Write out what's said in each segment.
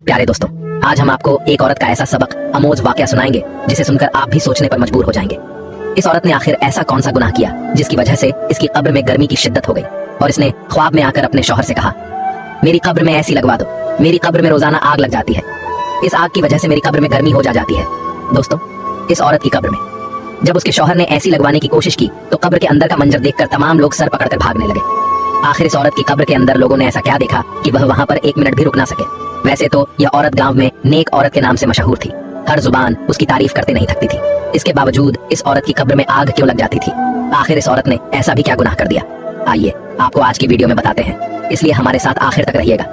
प्यारे दोस्तों, आज हम आपको एक औरत का ऐसा सबक अमोज वाकया सुनाएंगे जिसे सुनकर आप भी सोचने पर मजबूर हो जाएंगे। इस औरत ने आखिर ऐसा कौन सा गुनाह किया जिसकी वजह से इसकी कब्र में गर्मी की शिद्दत हो गई और इसने ख्वाब में आकर अपने शौहर से कहा, मेरी कब्र में ऐसी लगवा दो, मेरी कब्र में रोजाना आग लग जाती है, इस आग की वजह से मेरी कब्र में गर्मी हो जाती है। दोस्तों, इस औरत की कब्र में जब उसके शौहर ने ऐसी लगवाने की कोशिश की तो कब्र के अंदर का मंजर देखकर तमाम लोग सर पकड़कर भागने लगे। आखिर इस औरत की कब्र के अंदर लोगों ने ऐसा क्या देखा कि वह वहां पर एक मिनट भी रुक ना सके। वैसे तो यह औरत गांव में नेक औरत के नाम से मशहूर थी, हर जुबान उसकी तारीफ करते नहीं थकती थी। इसके बावजूद इस औरत की कब्र में आग क्यों लग जाती थी? आखिर इस औरत ने ऐसा भी क्या गुनाह कर दिया? आइए आपको आज की वीडियो में बताते हैं, इसलिए हमारे साथ आखिर तक रहिएगा।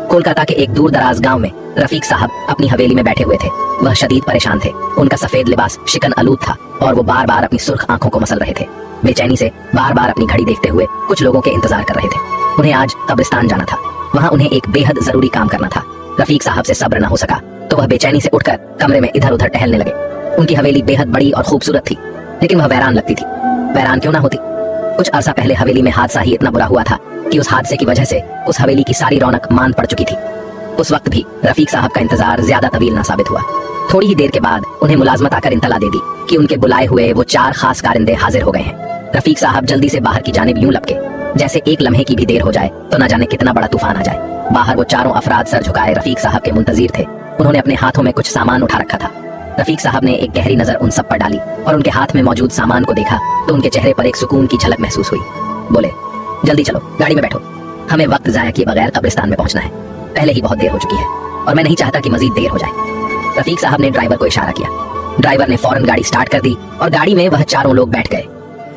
कोलकाता के एक दूर दराज गाँव में रफीक साहब अपनी हवेली में बैठे हुए थे। वह शदीद परेशान थे। उनका सफेद लिबास शिकन आलूद था और वो बार बार अपनी सुर्ख आंखों को मसल रहे थे। बेचैनी से बार बार अपनी घड़ी देखते हुए कुछ लोगों के इंतजार कर रहे थे। उन्हें आज कब्रिस्तान जाना था, वहाँ उन्हें एक बेहद जरूरी काम करना था। रफीक साहब से सब्र न हो सका तो वह बेचैनी से उठकर कमरे में इधर उधर टहलने लगे। उनकी हवेली बेहद बड़ी और खूबसूरत थी, लेकिन वह वैरान लगती थी। वैरान क्यों ना होती? कुछ अरसा पहले हवेली में हादसा ही इतना बुरा हुआ था कि उस हादसे की वजह से उस हवेली की सारी रौनक मांद पड़ चुकी थी। उस वक्त भी रफीक साहब का इंतजार ज्यादा तवील ना साबित हुआ। थोड़ी ही देर के बाद उन्हें मुलाजमत आकर इंतला दे दी कि उनके बुलाए हुए वो 4 खास कारिंदे हाजिर हो गए हैं। रफीक साहब जल्दी से बाहर की जानिब यूं लपके जैसे एक लम्हे की भी देर हो जाए तो न जाने कितना बड़ा तूफान आ जाए। बाहर वो चारों अफराद सर झुकाए रफीक साहब के मुंतजिर थे। उन्होंने अपने हाथों में कुछ सामान उठा रखा था। रफीक साहब ने एक गहरी नजर उन सब पर डाली और उनके हाथ में मौजूद सामान को देखा तो उनके चेहरे पर एक सुकून की झलक महसूस हुई। बोले, जल्दी चलो, गाड़ी में बैठो, हमें वक्त जाया किए बगैर कब्रिस्तान में पहुंचना है। पहले ही बहुत देर हो चुकी है और मैं नहीं चाहता कि मजीद देर हो जाए। रफीक साहब ने ड्राइवर को इशारा किया। ड्राइवर ने फौरन गाड़ी स्टार्ट कर दी और गाड़ी में वह चारों लोग बैठ गए।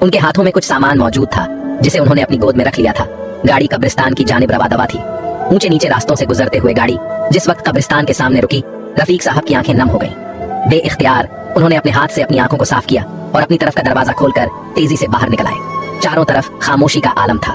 उनके हाथों में कुछ सामान मौजूद था जिसे उन्होंने अपनी गोद में रख लिया था। गाड़ी कब्रिस्तान की जानिब रवा दवा थी। ऊंचे नीचे रास्तों से गुजरते हुए गाड़ी जिस वक्त कब्रिस्तान के सामने रुकी, रफीक साहब की आंखें नम हो गईं। बेइख्तियार उन्होंने अपने हाथ से अपनी आंखों को साफ किया और अपनी तरफ का दरवाजा खोलकर तेजी से बाहर निकल आए। चारों तरफ खामोशी का आलम था।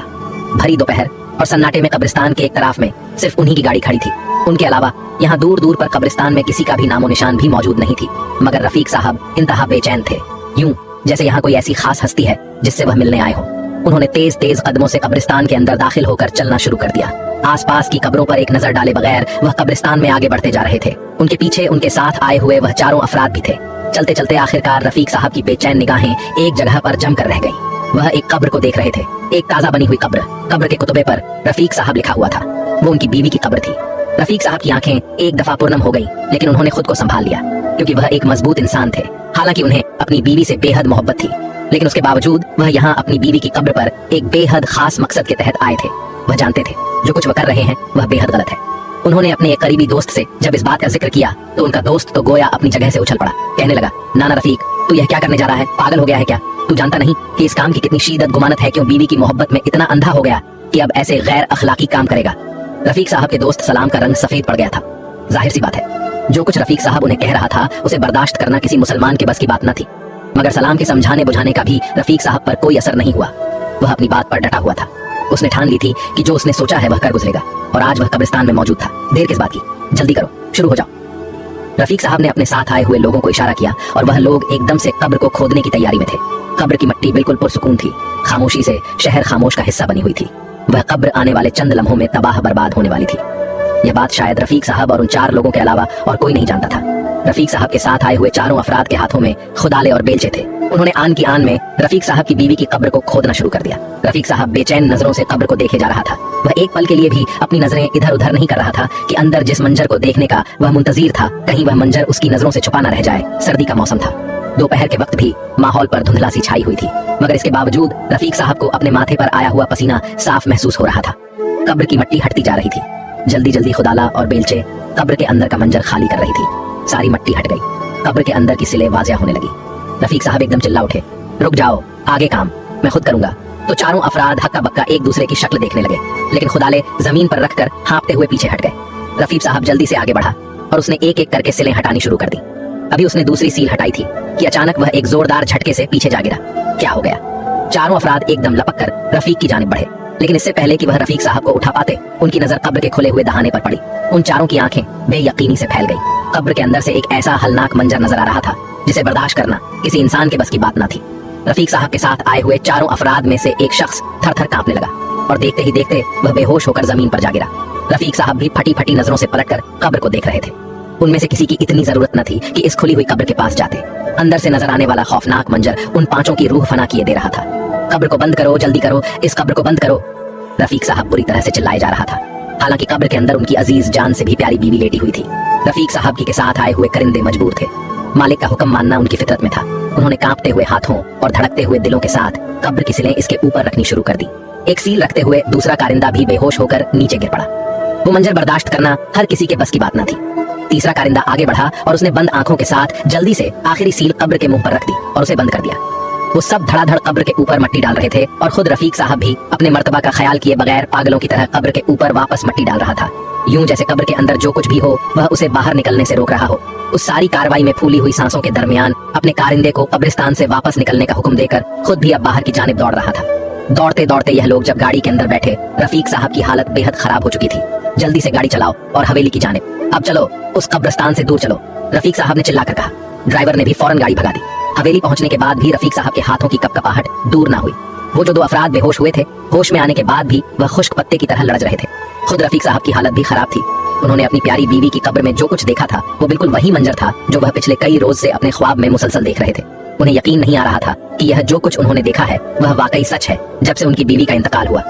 भरी दोपहर और सन्नाटे में कब्रिस्तान के एक तरफ में सिर्फ उन्हीं की गाड़ी खड़ी थी। उनके अलावा यहाँ दूर दूर पर कब्रिस्तान में किसी का भी नामो निशान भी मौजूद नहीं थी। मगर रफीक साहब इंतहा बेचैन थे, यूं जैसे यहाँ कोई ऐसी खास हस्ती है जिससे वह मिलने आए हो। उन्होंने तेज तेज कदमों से कब्रिस्तान के अंदर दाखिल होकर चलना शुरू कर दिया। आसपास की कब्रों पर एक नजर डाले बगैर वह कब्रिस्तान में आगे बढ़ते जा रहे थे। उनके पीछे उनके साथ आए हुए वह चारों अफराद भी थे। चलते चलते आखिरकार रफीक साहब की बेचैन निगाहें एक जगह पर जम कर रह गईं। वह एक कब्र को देख रहे थे, एक ताजा बनी हुई कब्र। कब्र के कुतुबे पर रफीक साहब लिखा हुआ था। वो उनकी बीवी की कब्र थी। रफीक साहब की आंखें एक दफा पुरनम हो गईं, लेकिन उन्होंने खुद को संभाल लिया क्योंकि वह एक मजबूत इंसान थे। हालांकि उन्हें अपनी बीवी से बेहद मोहब्बत थी, लेकिन उसके बावजूद वह यहाँ अपनी बीवी की कब्र पर एक बेहद खास मकसद के तहत आए थे। वह जानते थे जो कुछ वह कर रहे हैं वह बेहद गलत है। उन्होंने अपने एक करीबी दोस्त से जब इस बात का जिक्र किया तो उनका दोस्त तो गोया अपनी जगह से उछल पड़ा। कहने लगा, नाना रफीक, तू यह क्या करने जा रहा है? पागल हो गया है क्या? तू जानता नहीं कि इस काम की कितनी शिद्दत गुमानत है? क्यों बीवी की मोहब्बत में इतना अंधा हो गया कि अब ऐसे गैर अखलाकी काम करेगा? रफीक साहब के दोस्त सलाम का रंग सफेद पड़ गया था। जाहिर सी बात है, जो कुछ रफीक साहब उन्हें कह रहा था उसे बर्दाश्त करना किसी मुसलमान के बस की बात न थी। मगर सलाम के समझाने बुझाने का भी रफीक साहब पर कोई असर नहीं हुआ। वह अपनी बात पर डटा हुआ था। उसने ठान ली थी कि जो उसने सोचा है वह कर गुजरेगा और आज वह कब्रिस्तान में मौजूद था। देर किस बात की? जल्दी करो, शुरू हो जाओ। रफीक साहब ने अपने साथ आए हुए लोगों को इशारा किया और वह लोग एकदम से कब्र को खोदने की तैयारी में थे। कब्र की मिट्टी बिल्कुल पुरसुकून थी। खामोशी से शहर खामोश का हिस्सा बनी हुई थी। वह कब्र आने वाले चंद लम्हों में तबाह बर्बाद होने वाली थी। यह बात शायद रफीक साहब और उन 4 लोगों के अलावा और कोई नहीं जानता था। रफीक साहब के साथ आए हुए चारों अफराद के हाथों में खुदाले और बेलचे थे। उन्होंने आन की आन में रफीक साहब की बीवी की कब्र को खोदना शुरू कर दिया। रफीक साहब बेचैन नजरों से कब्र को देखे जा रहा था। वह एक पल के लिए भी अपनी नजरें इधर उधर नहीं कर रहा था कि अंदर जिस मंजर को देखने का वह मुंतजीर था कहीं वह मंजर उसकी नजरों से छुपा न रह जाए। सर्दी का मौसम था। दोपहर के वक्त भी माहौल पर धुंधला सी छाई हुई थी, मगर इसके बावजूद रफीक साहब को अपने माथे पर आया हुआ पसीना साफ महसूस हो रहा था। कब्र की मिट्टी हटती जा रही थी। जल्दी जल्दी खुदाला और बेलचे कब्र के अंदर का मंजर खाली कर रही थी। सारी मिट्टी हट गई। कब्र के अंदर की सिले वाज़िया होने लगी। रफीक साहब एकदम चिल्ला उठे, रुक जाओ, आगे काम मैं खुद करूंगा। तो चारों अफराद हक्का बक्का एक दूसरे की शक्ल देखने लगे, लेकिन खुदाले जमीन पर रखकर हाँपते हुए पीछे हट गए। रफीक साहब जल्दी से आगे बढ़ा और उसने एक एक करके सिलें हटानी शुरू कर दी। अभी उसने दूसरी सील हटाई थी कि अचानक वह एक जोरदार झटके से पीछे जा गिरा। क्या हो गया? चारों अफराद एकदम लपक कर रफीक की जानिब बढ़े, लेकिन इससे पहले कि वह रफीक साहब को उठा पाते उनकी नजर कब्र के खुले हुए दहाने पर पड़ी। उन चारों की आंखें बेयकीनी से फैल गई। कब्र के अंदर से एक ऐसा हलनाक मंजर नजर आ रहा था जिसे बर्दाश्त करना किसी इंसान के बस की बात न थी। रफीक साहब के साथ आए हुए चारों अफराद में से एक शख्स थर थर कांपने लगा और देखते ही देखते वह बेहोश होकर जमीन पर जा गिरा। रफीक साहब भी फटी फटी नजरों से पलटकर कब्र को देख रहे थे। उनमें से किसी की इतनी जरूरत न थी कि इस खुली हुई कब्र के पास जाते। अंदर से नजर आने वाला खौफनाक मंजर उन पांचों की रूह फना किए दे रहा था। कब्र को बंद करो, जल्दी करो, इस कब्र को बंद करो। रफीक साहब बुरी तरह से चिल्लाए जा रहा था। हालांकि कब्र के अंदर उनकी अजीज जान से भी प्यारी बीवी लेटी हुई थी। रफीक साहब के साथ आए हुए करिंदे मजबूर थे। मालिक का हुक्म मानना उनकी फितरत में था। उन्होंने कांपते हुए हाथों और धड़कते हुए दिलों के साथ कब्र की सिलें इसके ऊपर रखनी शुरू कर दी। एक सील रखते हुए दूसरा कारिंदा भी बेहोश होकर नीचे गिर पड़ा। वो मंजर बर्दाश्त करना हर किसी के बस की बात न थी। तीसरा कारिंदा आगे बढ़ा और उसने बंद आंखों के साथ जल्दी से आखिरी सील कब्र के मुंह पर रख दी और उसे बंद कर दिया। वो सब धड़ाधड़ कब्र के ऊपर मट्टी डाल रहे थे और खुद रफीक साहब भी अपने मर्तबा का ख्याल किए बगैर पागलों की तरह कब्र के ऊपर वापस मट्टी डाल रहा था, यूं जैसे कब्र के अंदर जो कुछ भी हो वह उसे बाहर निकलने से रोक रहा हो। उस सारी कार्रवाई में फूली हुई सांसों के दरमियान अपने कारिंदे को कब्रिस्तान से वापस निकलने का हुक्म देकर खुद भी अब बाहर की जानिब दौड़ रहा था। दौड़ते दौड़ते यह लोग जब गाड़ी के अंदर बैठे, रफीक साहब की हालत बेहद खराब हो चुकी थी। जल्दी से गाड़ी चलाओ और हवेली की जानिब, अब चलो, उस कब्रिस्तान से दूर चलो, रफीक साहब ने चिल्लाकर कहा। ड्राइवर ने भी फौरन गाड़ी भगा दी। हवेली पहुंचने के बाद भी रफीक साहब के हाथों की कपकपाहट दूर ना हुई। वो जो दो अफराद बेहोश हुए थे, होश में आने के बाद भी वह खुश्क पत्ते की तरह लड़ज रहे थे। खुद रफीक साहब की हालत भी खराब थी। उन्होंने अपनी प्यारी बीवी की कब्र में जो कुछ देखा था वो बिल्कुल वही मंजर था जो वह पिछले कई रोज से अपने ख्वाब में मुसलसल देख रहे थे। उन्हें यकीन नहीं आ रहा था कि यह जो कुछ उन्होंने देखा है वह वाकई सच है। जब से उनकी बीवी का इंतकाल हुआ,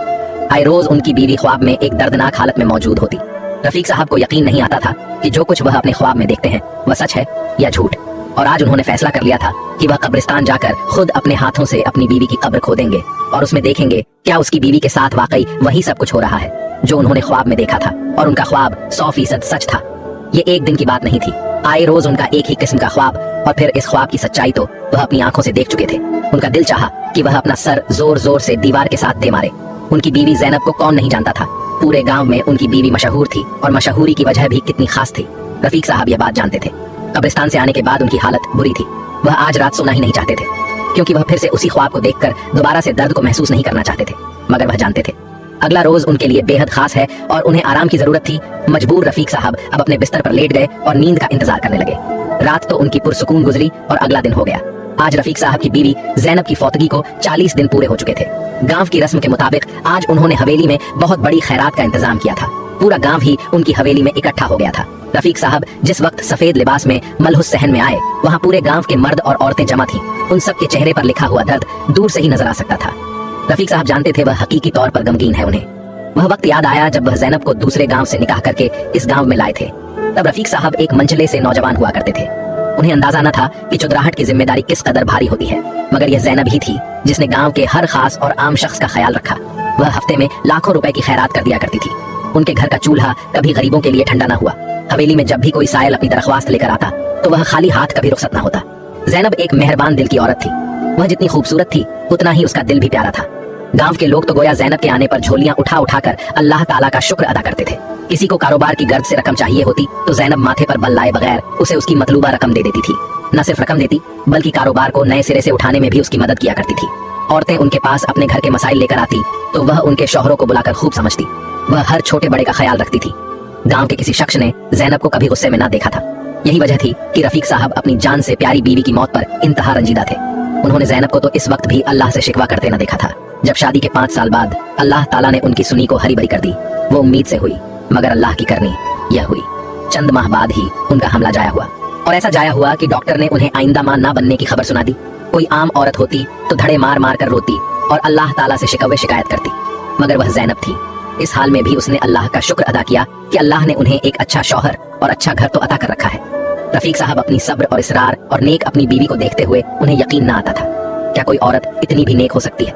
आए रोज उनकी बीवी ख्वाब में एक दर्दनाक हालत में मौजूद होती। रफीक साहब को यकीन नहीं आता था कि जो कुछ वह अपने ख्वाब में देखते हैं वह सच है या झूठ। और आज उन्होंने फैसला कर लिया था कि वह कब्रिस्तान जाकर खुद अपने हाथों से अपनी बीवी की कब्र खोदेंगे और उसमें देखेंगे क्या उसकी बीवी के साथ वाकई वही सब कुछ हो रहा है जो उन्होंने ख्वाब में देखा था। और उनका ख्वाब 100% सच था। ये एक दिन की बात नहीं थी। आए रोज उनका एक ही किस्म का ख्वाब, और फिर इस ख्वाब की सच्चाई तो वह अपनी आंखों से देख चुके थे। उनका दिल चाहा कि वह अपना सर जोर जोर से दीवार के साथ दे मारे। उनकी बीवी ज़ैनब को कौन नहीं जानता था। पूरे गांव में उनकी बीवी मशहूर थी और मशहूरी की वजह भी कितनी खास थी। रफीक साहब यह बात जानते थे। कब्रिस्तान से आने के बाद उनकी हालत बुरी थी। वह आज रात सोना ही नहीं चाहते थे, क्योंकि वह फिर से उसी ख्वाब को देखकर दोबारा से दर्द को महसूस नहीं करना चाहते थे। मगर वह जानते थे अगला रोज उनके लिए बेहद खास है और उन्हें आराम की जरूरत थी। मजबूर रफीक साहब अब अपने बिस्तर पर लेट गए और नींद का इंतजार करने लगे। रात तो उनकी पुरसुकून गुजरी और अगला दिन हो गया। आज रफीक साहब की बीवी ज़ैनब की फौतगी को 40 दिन पूरे हो चुके थे। गांव की रस्म के मुताबिक आज उन्होंने हवेली में बहुत बड़ी खैरात का इंतजाम किया था। पूरा गांव ही उनकी हवेली में इकट्ठा हो गया था। रफीक साहब जिस वक्त सफेद लिबास में मलहुस सहन में आए, वहाँ पूरे गांव के मर्द और औरतें जमा थीं। उन सब के चेहरे पर लिखा हुआ दर्द दूर से ही नजर आ सकता था। रफीक साहब जानते थे वह हकीकी तौर पर गमगीन है। उन्हें वह वक्त याद आया जब वह ज़ैनब को दूसरे गांव से निकाह करके इस गांव में लाए थे। तब रफीक साहब एक मंचले से नौजवान हुआ करते थे। उन्हें अंदाजा न था कि चुदराहट की जिम्मेदारी किस कदर भारी होती है, मगर यह ज़ैनब ही थी जिसने गांव के हर खास और आम शख्स का ख्याल रखा। वह हफ्ते में लाखों रुपए की खैरात कर दिया करती थी। उनके घर का चूल्हा कभी गरीबों के लिए ठंडा न हुआ। हवेली में जब भी कोई साइल अपनी दरख्वास्त लेकर आता तो वह खाली हाथ कभी रुखसत न होता। ज़ैनब एक मेहरबान दिल की औरत थी। वह जितनी खूबसूरत थी उतना ही उसका दिल भी प्यारा था। गांव के लोग तो गोया ज़ैनब के आने पर झोलियां उठा उठा कर अल्लाह ताला का शुक्र अदा करते थे। किसी को कारोबार की गर्द से रकम चाहिए होती तो ज़ैनब माथे पर बल लाए बगैर उसे उसकी मतलूबा रकम दे देती थी। न सिर्फ रकम देती बल्कि कारोबार को नए सिरे से उठाने में भी उसकी मदद किया करती थी। औरतें उनके पास अपने घर के मसाइल लेकर आती तो वह उनके शौहरों को बुलाकर खूब समझती। वह हर छोटे बड़े का ख्याल रखती थी। गांव के किसी शख्स ने ज़ैनब को कभी गुस्से में ना देखा था। यही वजह थी कि रफीक साहब अपनी जान से प्यारी बीवी की मौत पर इंतहा रंजीदा थे। उन्होंने ज़ैनब को तो इस वक्त भी अल्लाह से शिकवा करते न देखा था। जब शादी के 5 साल बाद अल्लाह ताला ने उनकी सुनी को हरी भरी कर दी, वो उम्मीद से हुई, मगर अल्लाह की करनी यह हुई। चंद माह बाद ही उनका हमला जाया हुआ, और ऐसा जाया हुआ कि डॉक्टर ने उन्हें आइंदा मां ना बनने की खबर सुना दी। कोई आम औरत होती तो धड़े मार मार कर रोती और अल्लाह ताला से शिकवे शिकायत करती, मगर वह ज़ैनब थी। इस हाल में भी उसने अल्लाह का शुक्र अदा किया कि अल्लाह ने उन्हें एक अच्छा शौहर और अच्छा घर तो अता कर रखा है। रफीक साहब अपनी सब्र और इसरार और नेक अपनी बीवी को देखते हुए उन्हें यकीन ना आता था, क्या कोई औरत इतनी भी नेक हो सकती है।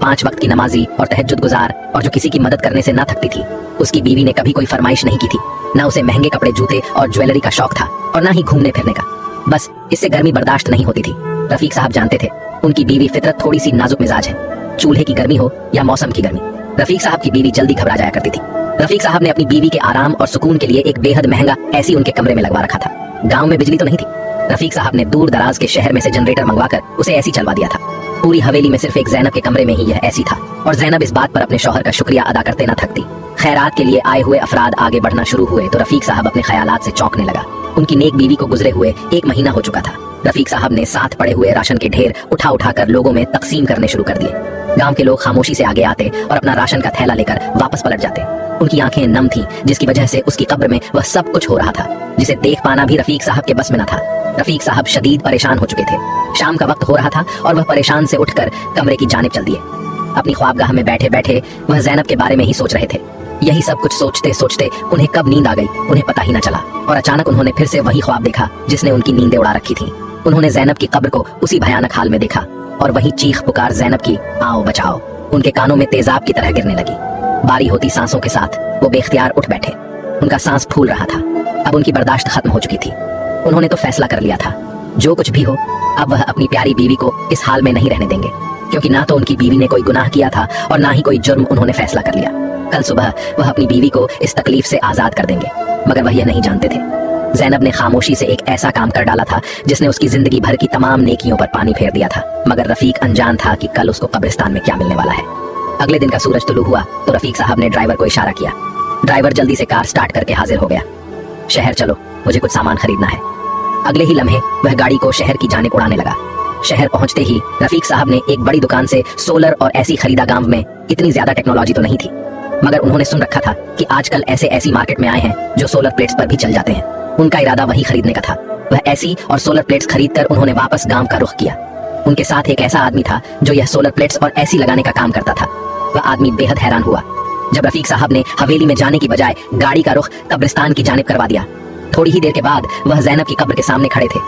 5 वक्त की नमाजी और तहज्जुद गुजार और जो किसी की मदद करने से ना थकती थी, उसकी बीवी ने कभी कोई फरमाइश नहीं की थी। ना उसे महंगे कपड़े, जूते और ज्वेलरी का शौक था और ना ही घूमने फिरने का। बस इससे गर्मी बर्दाश्त नहीं होती थी। रफीक साहब जानते थे उनकी बीवी फितरत थोड़ी सी नाजुक मिजाज है, चूल्हे की गर्मी हो या मौसम की गर्मी। रफीक साहब की बीवी जल्दी घबरा जाया करती थी। रफीक साहब ने अपनी बीवी के आराम और सुकून के लिए एक बेहद महंगा एसी उनके कमरे में लगवा रखा था। गांव में बिजली तो नहीं थी। रफीक साहब ने दूर दराज के शहर में से जनरेटर मंगवाकर उसे एसी चलवा दिया था। पूरी हवेली में सिर्फ एक ज़ैनब के कमरे में ही यह एसी था, और ज़ैनब इस बात पर अपने शौहर का शुक्रिया अदा करते न थकती। खैरात के लिए आए हुए अफराद आगे बढ़ना शुरू हुए तो रफीक साहब अपने ख्यालात से चौंकने लगा। उनकी नेक बीवी को गुजरे हुए 1 महीना हो चुका था। रफीक साहब ने साथ पड़े हुए राशन के ढेर उठा उठा कर लोगों में तकसीम करने शुरू कर दिए। गांव के लोग खामोशी से आगे आते और अपना राशन का थैला लेकर वापस पलट जाते। उनकी आंखें नम थीं, जिसकी वजह से उसकी कब्र में वह सब कुछ हो रहा था जिसे देख पाना भी रफीक साहब के बस में न था। रफीक साहब शदीद परेशान हो चुके थे। शाम का वक्त हो रहा था और वह परेशान से उठकर कमरे की जानिब चल दिए। अपनी ख्वाबगाह में बैठे बैठे वह ज़ैनब के बारे में ही सोच रहे थे। यही सब कुछ सोचते सोचते उन्हें कब नींद आ गई उन्हें पता ही न चला, और अचानक उन्होंने फिर से वही ख्वाब देखा जिसने उनकी नींदें उड़ा रखी थी। उन्होंने ज़ैनब की कब्र को उसी भयानक हाल में देखा और वही चीख पुकार ज़ैनब की आओ बचाओ उनके कानों में तेजाब की तरह गिरने लगी। बारी होती सांसों के साथ वो बेख्तियार उठ बैठे। उनका सांस फूल रहा था। अब उनकी बर्दाश्त खत्म हो चुकी थी। उन्होंने तो फैसला कर लिया था, जो कुछ भी हो अब वह अपनी प्यारी बीवी को इस हाल में नहीं रहने देंगे, क्योंकि ना तो उनकी बीवी ने कोई गुनाह किया था और ना ही कोई जुर्म। उन्होंने फैसला कर लिया कल सुबह वह अपनी बीवी को इस तकलीफ से आजाद कर देंगे, मगर वह यह नहीं जानते थे ज़ैनब ने खामोशी से एक ऐसा काम कर डाला था जिसने उसकी जिंदगी भर की तमाम नेकियों पर पानी फेर दिया था। मगर रफीक अनजान था कि कल उसको कब्रिस्तान में क्या मिलने वाला है। अगले दिन का सूरज तुलू हुआ तो रफीक साहब ने ड्राइवर को इशारा किया। ड्राइवर जल्दी से कार स्टार्ट करके हाजिर हो गया। शहर चलो, मुझे कुछ सामान खरीदना है। अगले ही लम्हे वह गाड़ी को शहर की जानिब उड़ाने लगा। शहर पहुंचते ही रफीक साहब ने एक बड़ी दुकान से सोलर और ऐसी खरीदा। गांव में इतनी ज्यादा टेक्नोलॉजी तो नहीं थी, मगर उन्होंने सुन रखा था कि आजकल ऐसी मार्केट में आए हैं जो सोलर प्लेट्स पर भी चल जाते हैं। उनका इरादा वही खरीदने का था। वह ऐसी और सोलर प्लेट्स खरीदकर उन्होंने वापस गांव का रुख किया। उनके साथ एक ऐसा आदमी था जो यह सोलर प्लेट्स और ऐसी लगाने का काम करता था। वह आदमी बेहद हैरान हुआ जब रफीक साहब ने हवेली में जाने की बजाय गाड़ी का रुख कब्रिस्तान की जानिब करवा दिया। थोड़ी ही देर के बाद वह ज़ैनब की कब्र के सामने खड़े थे।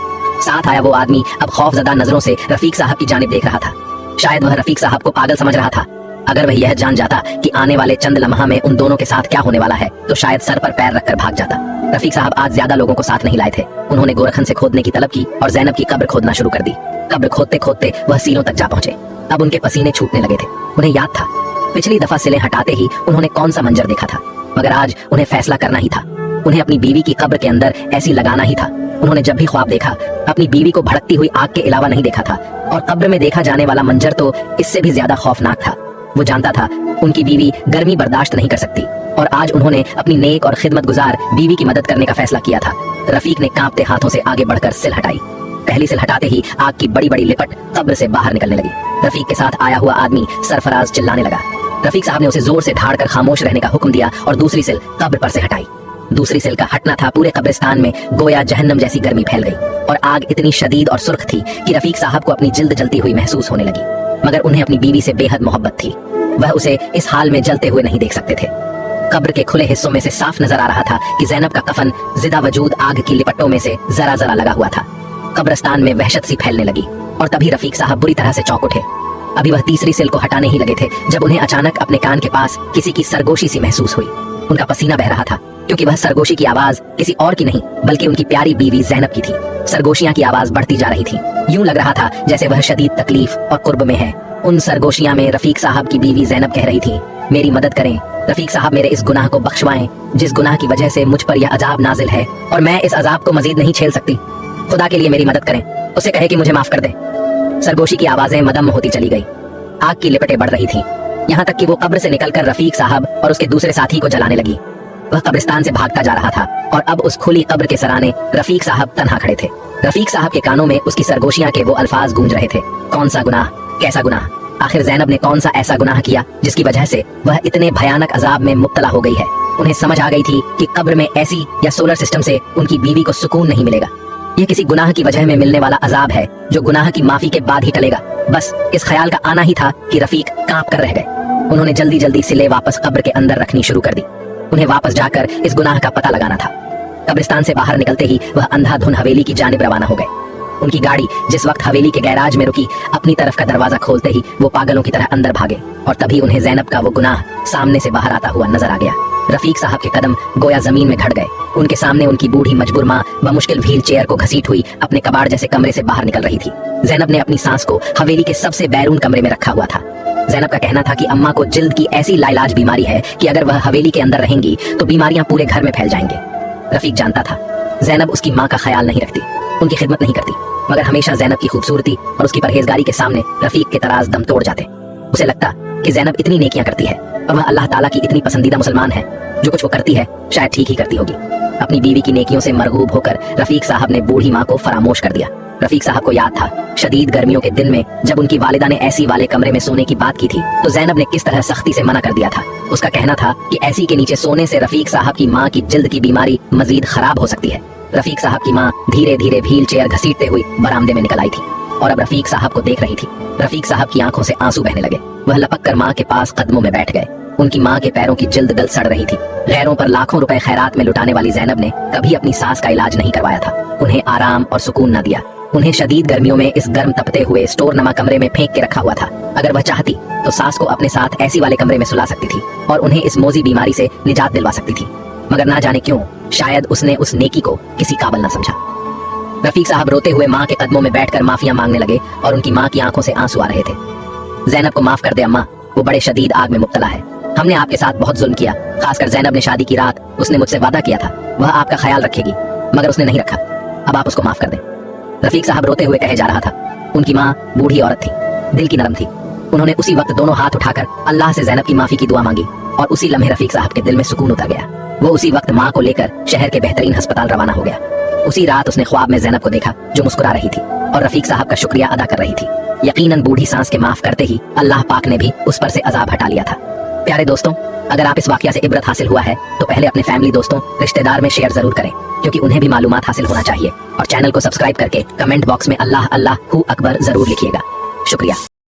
साथ आया वो आदमी अब खौफजदा नजरों से रफीक साहब की जानिब देख रहा था। शायद वह रफीक साहब को पागल समझ रहा था। अगर वह यह जान जाता कि आने वाले चंद लम्हा में उन दोनों के साथ क्या होने वाला है तो शायद सर पर पैर रखकर भाग जाता। रफीक साहब आज ज्यादा लोगों को साथ नहीं लाए थे। उन्होंने गोरखन से खोदने की तलब की और ज़ैनब की कब्र खोदना शुरू कर दी। कब्र खोदते खोदते वह सीलों तक जा पहुंचे। अब उनके पसीने छूटने लगे थे। उन्हें याद था पिछली दफा सिलें हटाते ही उन्होंने कौन सा मंजर देखा था, मगर आज उन्हें फैसला करना ही था। उन्हें अपनी बीवी की कब्र के अंदर ऐसी लगाना ही था। उन्होंने जब भी ख्वाब देखा अपनी बीवी को भड़कती हुई आग के अलावा नहीं देखा था, और कब्र में देखा जाने वाला मंजर तो इससे भी ज्यादा खौफनाक था। वो जानता था उनकी बीवी गर्मी बर्दाश्त नहीं कर सकती, और आज उन्होंने अपनी नेक और खिदमत गुजार बीवी की मदद करने का फैसला किया था। रफीक ने कांपते हाथों से आगे बढ़कर सिल हटाई। पहली सिल हटाते ही आग की बड़ी बड़ी लिपट कब्र से बाहर निकलने लगी। रफीक के साथ आया हुआ आदमी सरफराज चिल्लाने लगा। रफीक साहब ने उसे जोर से ढाड़ कर खामोश रहने का हुक्म दिया और दूसरी सिल कब्र पर से हटाई। दूसरी सिल का हटना था पूरे कब्रिस्तान में गोया जहन्नम जैसी गर्मी फैल गई, और आग इतनी शदीद और सुर्ख थी कि रफीक साहब को अपनी जिल्द जलती हुई महसूस होने लगी। मगर उन्हें अपनी बीवी से बेहद मोहब्बत थी। वह उसे इस हाल में जलते हुए नहीं देख सकते थे। कब्र के खुले हिस्सों में से साफ नजर आ रहा था कि ज़ैनब का कफन जिदा वजूद आग की लिपटों में से जरा जरा लगा हुआ था। कब्रिस्तान में वहशत सी फैलने लगी और तभी रफीक साहब बुरी तरह से चौंक उठे। अभी वह तीसरी सिल को हटाने ही लगे थे जब उन्हें अचानक अपने कान के पास किसी की सरगोशी सी महसूस हुई। उनका पसीना बह रहा था क्योंकि वह सरगोशी की आवाज किसी और की नहीं बल्कि उनकी प्यारी बीवी ज़ैनब की थी। सरगोशियां की आवाज बढ़ती जा रही थी। यूं लग रहा था जैसे वह शदीद तकलीफ और कुर्ब में है। उन सरगोशियां में रफीक साहब की बीवी ज़ैनब कह रही थी, मेरी मदद करें रफीक साहब, मेरे इस गुनाह को बख्शवाएं जिस गुनाह की वजह से मुझ पर यह अजाब नाजिल है और मैं इस अजाब को मजीद नहीं झेल सकती। खुदा के लिए मेरी मदद करें, उसे कहे कि मुझे माफ कर दे। सरगोशी की आवाजें मदम होती चली गई। आग की लिपटें बढ़ रही थी, यहाँ तक कि वो कब्र से निकलकर रफीक साहब और उसके दूसरे साथी को जलाने लगी। वह कब्रिस्तान से भागता जा रहा था और अब उस खुली कब्र के सराने रफीक साहब तन्हा खड़े थे। रफीक साहब के कानों में उसकी सरगोशियां के वो अल्फाज गूंज रहे थे, कौन सा गुनाह, कैसा गुनाह, आखिर ज़ैनब ने कौन सा ऐसा गुनाह किया जिसकी वजह से वह इतने भयानक अजाब में मुब्तला हो गई है। उन्हें समझ आ गई थी कि कब्र में ऐसी या सोलर सिस्टम से उनकी बीवी को सुकून नहीं मिलेगा। यह किसी गुनाह की वजह में मिलने वाला अजाब है जो गुनाह की माफी के बाद ही टलेगा। बस इस ख्याल का आना ही था कि रफीक कांप कर रह गए। उन्होंने जल्दी जल्दी सिले वापस कब्र के अंदर रखनी शुरू कर दी। उन्हें वापस जाकर इस गुनाह का पता लगाना था। कब्रिस्तान से बाहर निकलते ही वह अंधाधुन हवेली की जानिब रवाना हो गए। उनकी गाड़ी जिस वक्त हवेली के गैराज में रुकी, अपनी तरफ का दरवाजा खोलते ही वो पागलों की तरह अंदर भागे और तभी उन्हें ज़ैनब का वो गुनाह सामने से बाहर आता हुआ नजर आ गया। रफीक साहब के कदम गोया जमीन में घट गए। उनके सामने उनकी बूढ़ी मजबूर माँ बमुश्किल व्हील चेयर को घसीट हुई अपने कबाड़ जैसे कमरे से बाहर निकल रही थी। ज़ैनब ने अपनी सांस को हवेली के सबसे बैरून कमरे में रखा हुआ था। ज़ैनब का कहना था कि अम्मा को जिल्द की ऐसी लाइलाज बीमारी है कि अगर वह हवेली के अंदर रहेंगी तो बीमारियां पूरे घर में फैल जाएंगे। रफीक जानता था ज़ैनब उसकी माँ का ख्याल नहीं रखती, उनकी खिदमत नहीं करती, मगर हमेशा ज़ैनब की खूबसूरती और उसकी परहेजगारी के सामने रफीक के तराज दम तोड़ जाते। उसे लगता कि ज़ैनब इतनी नेकियां करती है और वह अल्लाह ताला की इतनी पसंदीदा मुसलमान है, जो कुछ वो करती है शायद ठीक ही करती होगी। अपनी बीवी की नेकियों से मरगूब होकर रफीक साहब ने बूढ़ी माँ को फरामोश कर दिया। रफीक साहब को याद था शदीद गर्मियों के दिन में जब उनकी वालिदा ने एसी वाले कमरे में सोने की बात की थी तो जैनब ने किस तरह सख्ती से मना कर दिया था। उसका कहना था कि एसी के नीचे सोने से रफीक साहब की माँ की जिल्द की बीमारी मजीद खराब हो सकती है। रफीक साहब की माँ धीरे धीरे व्हील चेयर घसीटते हुई बरामदे में निकल आई थी और अब रफीक साहब को देख रही थी। रफीक साहब की आंखों से आंसू बहने लगे। वह लपक कर माँ के पास कदमों में बैठ गए। उनकी माँ के पैरों की जिल्द गल सड़ रही थी। गैरों पर लाखों रुपए खैरात में लुटाने वाली जैनब ने कभी अपनी सास का इलाज नहीं करवाया था, उन्हें आराम और सुकून न दिया। उन्हें शदीद गर्मियों में इस गर्म तपते हुए स्टोर नमा कमरे में फेंक के रखा हुआ था। अगर वह चाहती तो सास को अपने साथ एसी वाले कमरे में सुला सकती थी और उन्हें इस मोजी बीमारी से निजात दिलवा सकती थी, मगर ना जाने क्यों शायद उसने उस नेकी को किसी काबिल न समझा। रफीक साहब रोते हुए माँ के कदमों में बैठकर माफिया मांगने लगे और उनकी माँ की आंखों से आंसू आ रहे थे। जैनब को माफ कर दे अम्मा, वो बड़े शदीद आग में मुब्तला है। हमने आपके साथ बहुत जुल्म किया, खासकर जैनब ने शादी की रात उसने मुझसे वादा किया था वह आपका ख्याल रखेगी, मगर उसने नहीं रखा। अब आप उसको माफ कर दें। रफीक साहब रोते हुए कहे जा रहा था। उनकी माँ बूढ़ी औरत थी, दिल की नरम थी। उन्होंने उसी वक्त दोनों हाथ उठाकर अल्लाह से जैनब की माफी की दुआ मांगी और उसी लम्हे रफीक साहब के दिल में सुकून उतर गया। वो उसी वक्त माँ को लेकर शहर के बेहतरीन अस्पताल रवाना हो गया। उसी रात उसने ख्वाब में जैनब को देखा जो मुस्कुरा रही थी और रफीक साहब का शुक्रिया अदा कर रही थी। यकीनन बूढ़ी सांस के माफ करते ही अल्लाह पाक ने भी उस पर से अजाब हटा लिया था। प्यारे दोस्तों, अगर आप इस वाकया से इबरत हासिल हुआ है तो पहले अपने फैमिली दोस्तों रिश्तेदार में शेयर जरूर करें, क्योंकि उन्हें भी मालूमात हासिल होना चाहिए। और चैनल को सब्सक्राइब करके कमेंट बॉक्स में अल्लाह अल्लाह हू अकबर जरूर लिखिएगा। शुक्रिया।